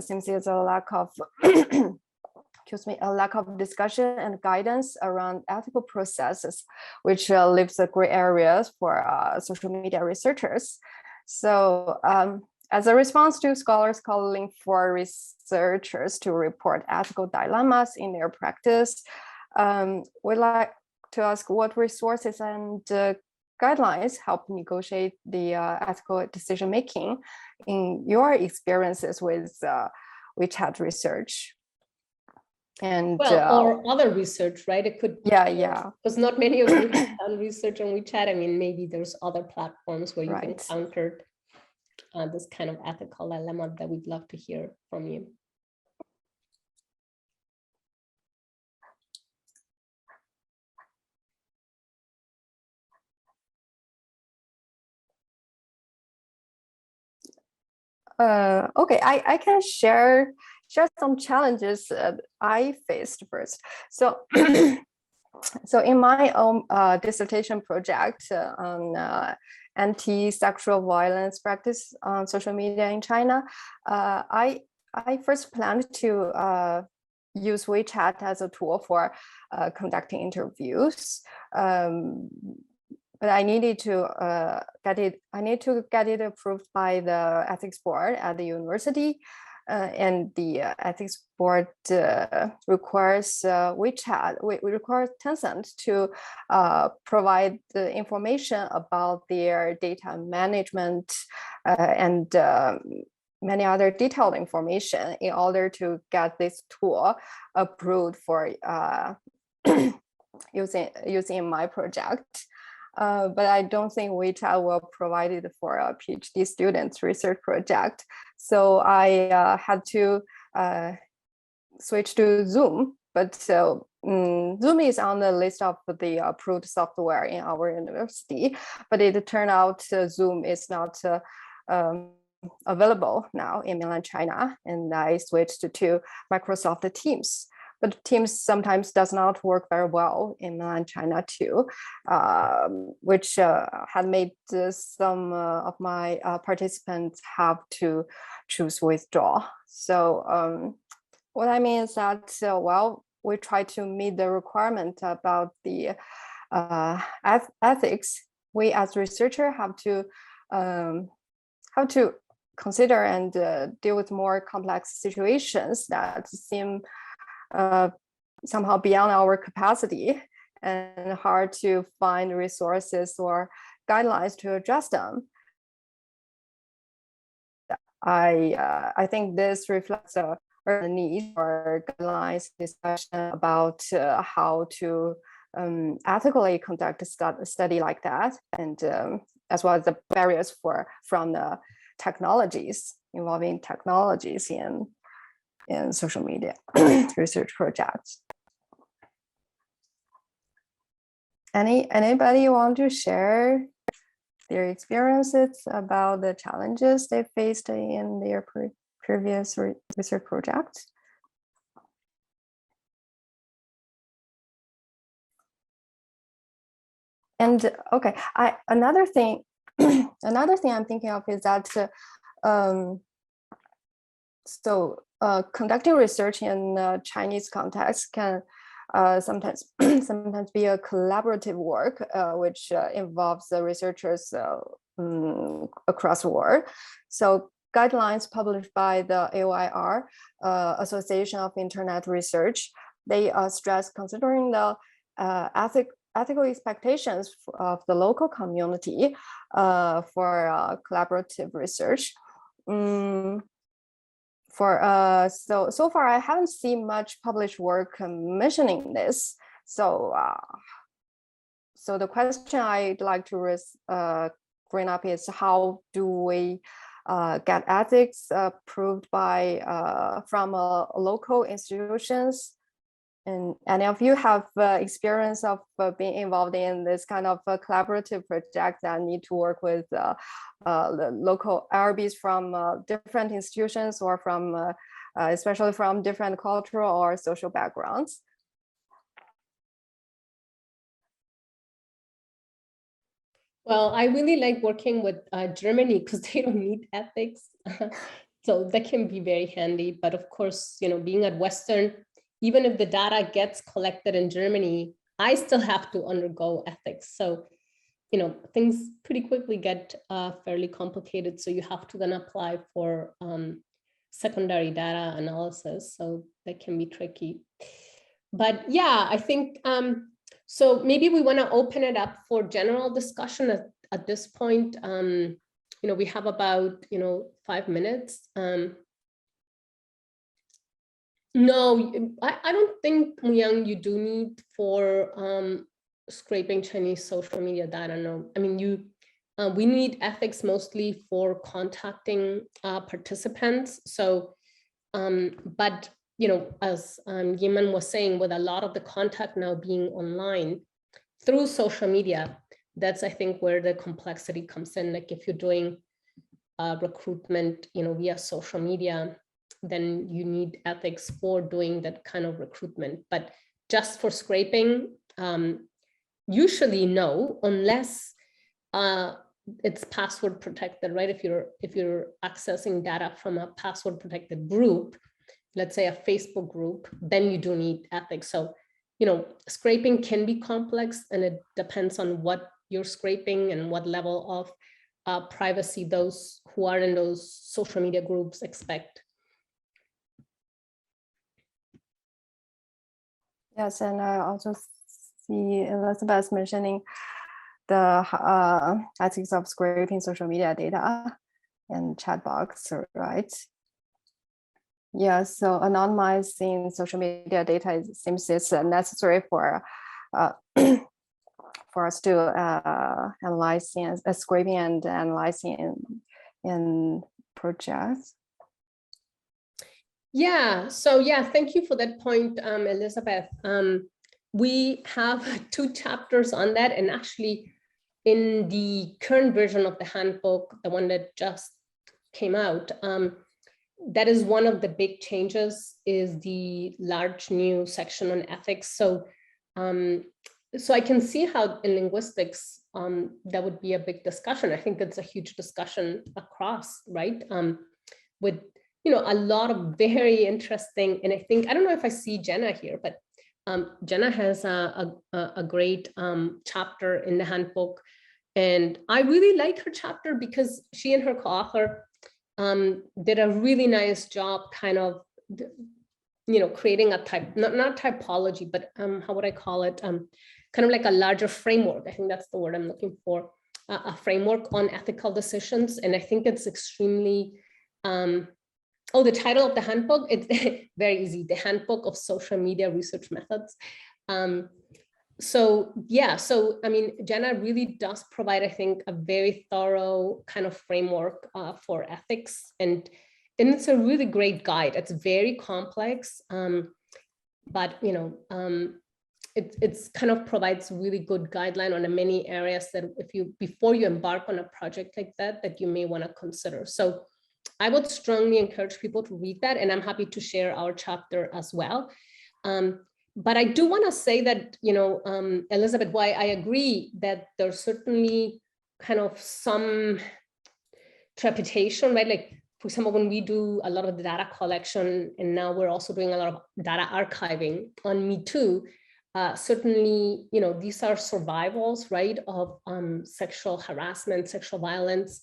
S2: seems there's a lack of excuse me, a lack of discussion and guidance around ethical processes, which leaves the gray areas for social media researchers. So as a response to scholars calling for researchers to report ethical dilemmas in their practice, we'd like to ask what resources and guidelines help negotiate the ethical decision-making in your experiences with WeChat research. And
S1: or other research, right? It could,
S2: yeah,
S1: because not many of you have done research on WeChat. I mean, maybe there's other platforms where you've encountered this kind of ethical dilemma that we'd love to hear from you.
S2: Okay, I can share some challenges I faced first. So, so in my own dissertation project on anti-sexual violence practice on social media in China, I first planned to use WeChat as a tool for conducting interviews. But I needed to get it. I need to get it approved by the ethics board at the university, and the ethics board requires WeChat. We require Tencent to provide the information about their data management and many other detailed information in order to get this tool approved for using my project. But I don't think WeChat will provide it for a PhD student's research project. So I had to switch to Zoom. But so Zoom is on the list of the approved software in our university. But it turned out Zoom is not available now in mainland China. And I switched to Microsoft Teams. But Teams sometimes does not work very well in mainland China too, which had made some of my participants have to choose withdraw. So what I mean is that, well, we try to meet the requirement about the ethics. We as researchers have to consider and deal with more complex situations that seem somehow beyond our capacity and hard to find resources or guidelines to address them. I think this reflects a need for guidelines discussion about how to ethically conduct a study like that, and as well as the barriers from the technologies involving technologies in social media research projects. Anybody want to share their experiences about the challenges they faced in their previous research projects? And okay, another thing I'm thinking of is that conducting research in Chinese context can sometimes be a collaborative work, which involves the researchers across the world. So guidelines published by the AOIR, Association of Internet Research, they stress considering the ethical expectations of the local community for collaborative research. So far, I haven't seen much published work mentioning this. So the question I'd like to bring up is, how do we get ethics approved by from local institutions. And any of you have experience of being involved in this kind of collaborative project that need to work with the local IRBs from different institutions or from especially from different cultural or social backgrounds?
S1: Well, I really like working with Germany because they don't need ethics. So that can be very handy. But of course, being at Western, even if the data gets collected in Germany, I still have to undergo ethics. So, things pretty quickly get fairly complicated. So you have to then apply for secondary data analysis. So that can be tricky. But yeah, I think, so maybe we want to open it up for general discussion at this point. We have about, 5 minutes. No, I don't think, Muyang, you do need for scraping Chinese social media data. No, I mean, we need ethics mostly for contacting participants. So, but, as Jinman was saying, with a lot of the contact now being online through social media, that's, I think, where the complexity comes in. Like if you're doing recruitment, via social media, then you need ethics for doing that kind of recruitment. But just for scraping, usually no, unless it's password protected, right? If you're accessing data from a password protected group, let's say a Facebook group, then you do need ethics. So, scraping can be complex, and it depends on what you're scraping and what level of privacy those who are in those social media groups expect.
S2: Yes, and I also see Elizabeth mentioning the ethics of scraping social media data and chat box, right? Yeah, so anonymizing social media data seems it's necessary for for us to analyzing, scraping and analyzing in projects.
S1: Yeah, so yeah, thank you for that point, Elizabeth. We have 2 chapters on that, and actually in the current version of the handbook, the one that just came out, that is one of the big changes, is the large new section on ethics. So, so I can see how in linguistics, that would be a big discussion. I think it's a huge discussion across, right? With a lot of very interesting, and I think, I don't know if I see Jenna here, but Jenna has a great chapter in the handbook. And I really like her chapter because she and her co-author did a really nice job kind of, creating a type, not typology, but how would I call it? Kind of like a larger framework. I think that's the word I'm looking for, a framework on ethical decisions. And I think it's extremely, the title of the handbook, it's very easy, The Handbook of Social Media Research Methods. So yeah, so I mean, Jenna really does provide, I think, a very thorough kind of framework for ethics, and it's a really great guide. It's very complex, but it's kind of provides really good guideline on the many areas that before you embark on a project like that you may want to consider. So I would strongly encourage people to read that, and I'm happy to share our chapter as well. But I do want to say that, Elizabeth, why I agree that there's certainly kind of some trepidation, right? Like, for example, when we do a lot of the data collection, and now we're also doing a lot of data archiving on Me Too, certainly, these are survivals, right, of sexual harassment, sexual violence,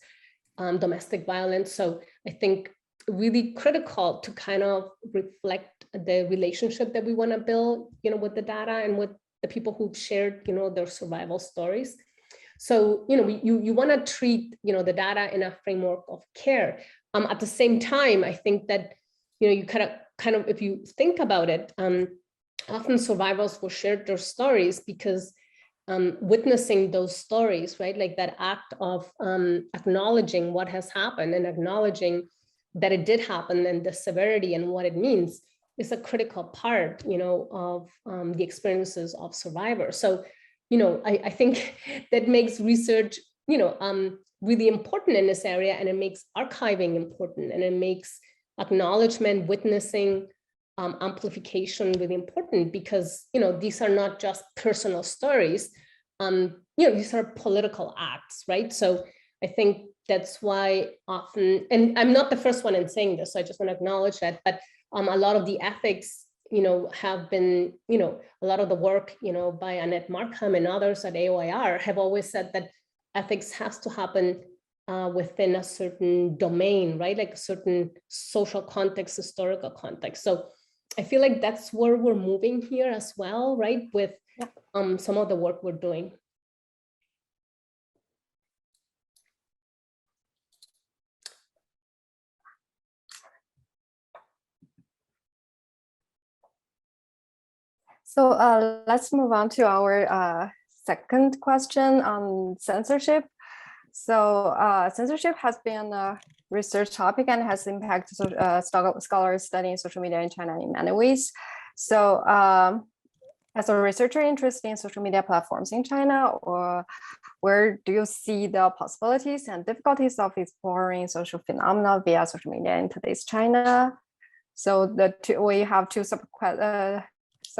S1: domestic violence. So I think really critical to kind of reflect the relationship that we want to build, with the data and with the people who've shared, their survival stories. So, you want to treat, the data in a framework of care. At the same time, I think that, you kind of, if you think about it, often survivors will share their stories because witnessing those stories, right? Like that act of acknowledging what has happened and acknowledging that it did happen and the severity and what it means is a critical part, of the experiences of survivors. So, I think that makes research, really important in this area, and it makes archiving important, and it makes acknowledgement, witnessing, amplification really important, because these are not just personal stories, these are political acts, right? So I think that's why often, and I'm not the first one in saying this, so I just want to acknowledge that, but a lot of the ethics have been, a lot of the work by Annette Markham and others at AOIR have always said that ethics has to happen within a certain domain, right? Like a certain social context, historical context. So I feel like that's where we're moving here as well, right? With some of the work we're doing.
S2: So let's move on to our second question on censorship. So censorship has been a research topic and has impacted scholars studying social media in China in many ways. So as a researcher interested in social media platforms in China, or where do you see the possibilities and difficulties of exploring social phenomena via social media in today's China? So we have two sub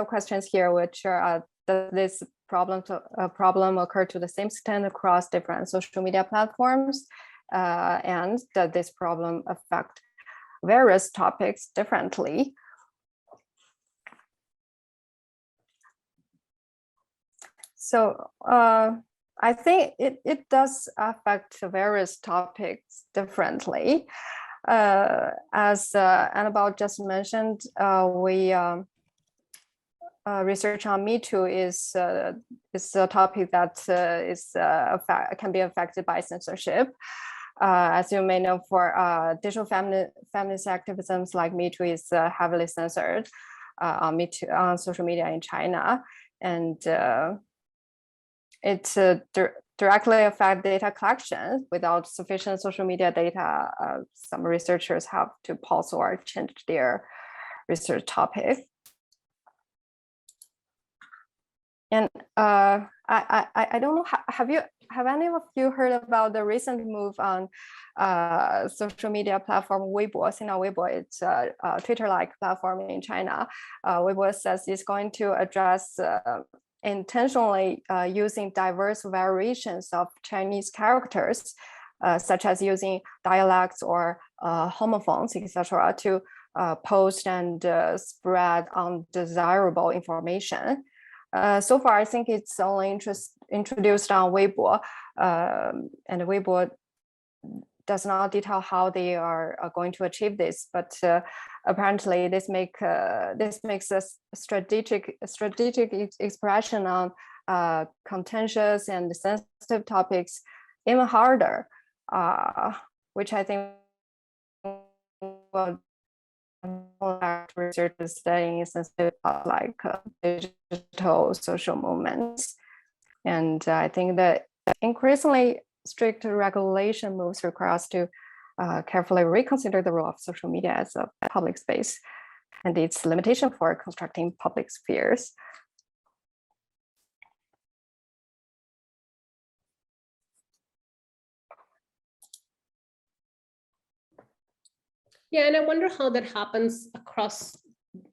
S2: questions here, which are does this problem occur to the same extent across different social media platforms, and does this problem affect various topics differently? So I think it does affect various topics differently. As Anabel just mentioned, we research on Me Too is a topic that can be affected by censorship. As you may know, for digital feminist activisms like Me Too is heavily censored on social media in China, and it directly affects data collection. Without sufficient social media data, some researchers have to pause or change their research topic. And I don't know, have any of you heard about the recent move on social media platform Weibo? Sina Weibo, it's a Twitter-like platform in China. Weibo says it's going to address intentionally using diverse variations of Chinese characters, such as using dialects or homophones, etc., to post and spread undesirable information. So far, I think it's only introduced on Weibo, and Weibo does not detail how they are going to achieve this. But apparently, this makes a strategic expression on contentious and sensitive topics even harder, which I think will researchers studying sensitive like digital social movements. And I think that increasingly strict regulation moves require us to carefully reconsider the role of social media as a public space and its limitation for constructing public spheres.
S1: Yeah, and I wonder how that happens across,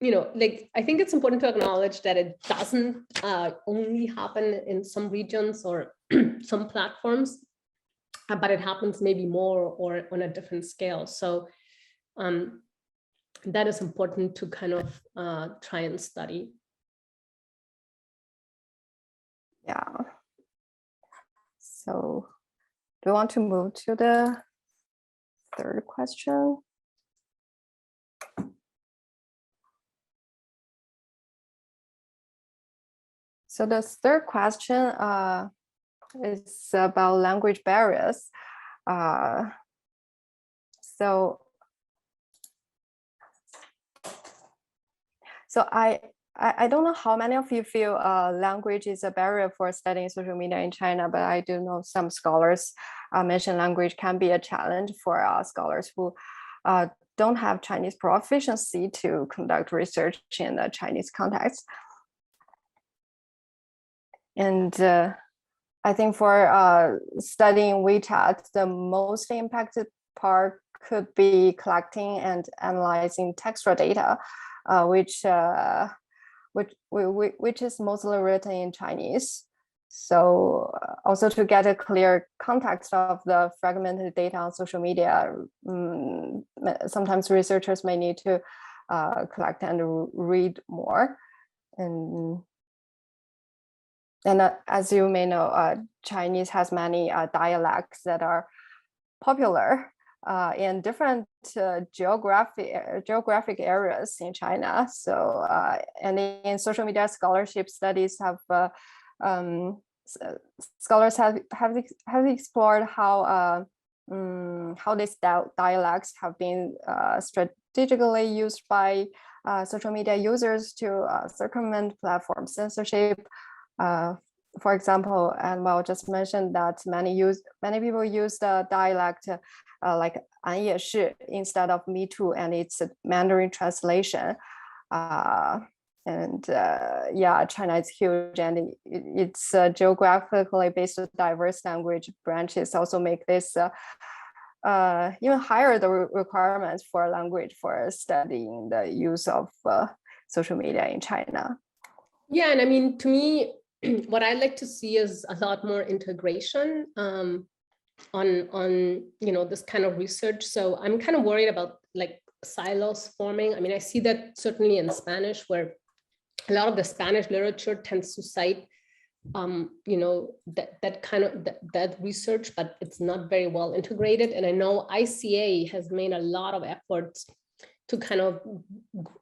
S1: like, I think it's important to acknowledge that it doesn't only happen in some regions or some platforms, but it happens maybe more or on a different scale. So that is important to kind of try and study.
S2: Yeah. So do you want to move to the third question? So the third question is about language barriers. So I I don't know how many of you feel language is a barrier for studying social media in China, but I do know some scholars mention language can be a challenge for scholars who don't have Chinese proficiency to conduct research in the Chinese context. And I think for studying WeChat, the most impacted part could be collecting and analyzing textual data, which is mostly written in Chinese. So also to get a clear context of the fragmented data on social media, sometimes researchers may need to collect and read more. And as you may know, Chinese has many dialects that are popular in different geographic areas in China. So, and in social media scholarship studies scholars have explored how these dialects have been strategically used by social media users to circumvent platform censorship. For example, Anabel just mentioned that many people use the dialect like 俺也是 instead of me too, and it's a Mandarin translation. Yeah, China is huge, and it's geographically based diverse language branches also make this even higher the requirements for language for studying the use of social media in China.
S1: Yeah, and I mean, to me, what I like to see is a lot more integration on this kind of research. So I'm kind of worried about like silos forming. I mean, I see that certainly in Spanish, where a lot of the Spanish literature tends to cite that research, but it's not very well integrated. And I know ICA has made a lot of efforts to kind of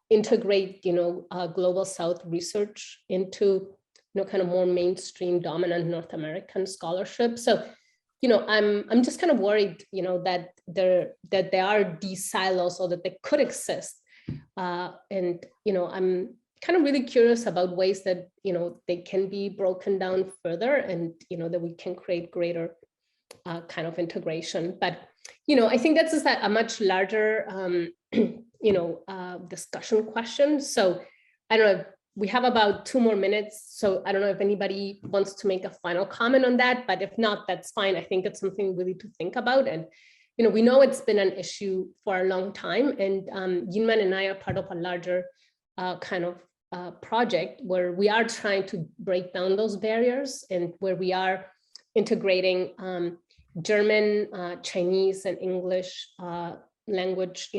S1: integrate global South research into kind of more mainstream dominant North American scholarship. So I'm just kind of worried that there are these silos, or that they could exist, and I'm kind of really curious about ways that they can be broken down further, and that we can create greater kind of integration. But I think that's just a much larger discussion question. So I don't know, we have about 2 more minutes, so I don't know if anybody wants to make a final comment on that, but if not, that's fine. I think it's something really to think about. And we know it's been an issue for a long time, and Jinman and I are part of a larger kind of project where we are trying to break down those barriers, and where we are integrating German, Chinese, and English language,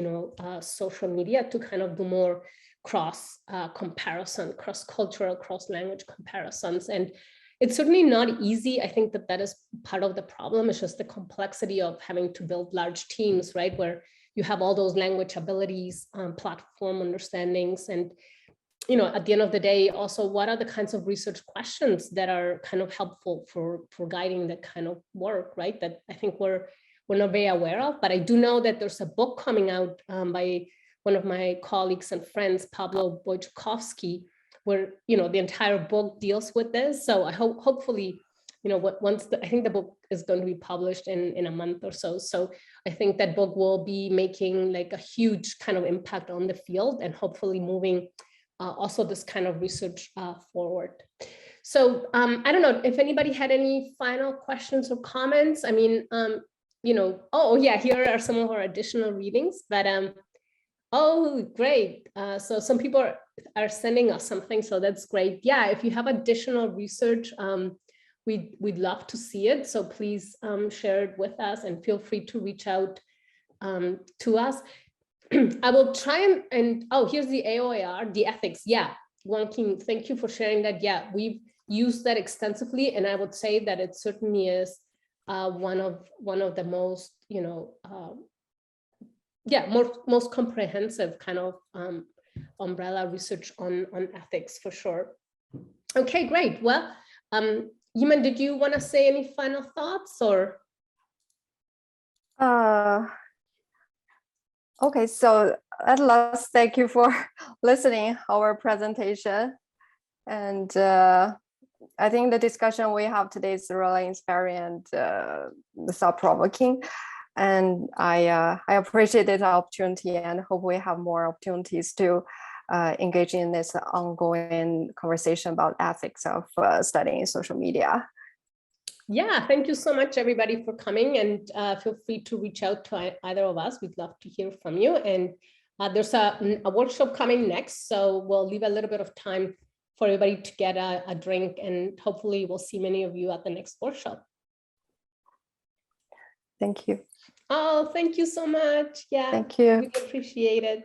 S1: social media to kind of do more cross-cultural, cross-language comparisons. And it's certainly not easy. I think that is part of the problem. It's just the complexity of having to build large teams, right? Where you have all those language abilities, platform understandings, and at the end of the day, also, what are the kinds of research questions that are kind of helpful for guiding that kind of work, right? That I think we're not very aware of. But I do know that there's a book coming out by one of my colleagues and friends, Pablo Wojciechowski, where the entire book deals with this. So I hopefully, I think the book is going to be published in a month or so. So I think that book will be making like a huge kind of impact on the field, and hopefully moving also this kind of research forward. So I don't know if anybody had any final questions or comments. I mean, oh yeah, here are some of our additional readings, but oh, great. So some people are sending us something, so that's great. Yeah, if you have additional research, we'd love to see it. So please share it with us, and feel free to reach out to us. I will try and oh, here's the AOAR, the ethics. Yeah, King, thank you for sharing that. Yeah, we've used that extensively, and I would say that it certainly is one of the most, most comprehensive kind of umbrella research on ethics, for sure. Okay, great. Well, Jinman, did you want to say any final thoughts, or?
S2: Okay, so at last, thank you for listening our presentation. And I think the discussion we have today is really inspiring and thought-provoking. And I appreciate this opportunity and hope we have more opportunities to engage in this ongoing conversation about ethics of studying social media.
S1: Yeah, thank you so much, everybody, for coming, and feel free to reach out to either of us. We'd love to hear from you. And there's a workshop coming next, so we'll leave a little bit of time for everybody to get a drink, and hopefully we'll see many of you at the next workshop.
S2: Thank you.
S1: Oh, thank you so much. Yeah,
S2: Thank you.
S1: we appreciate it.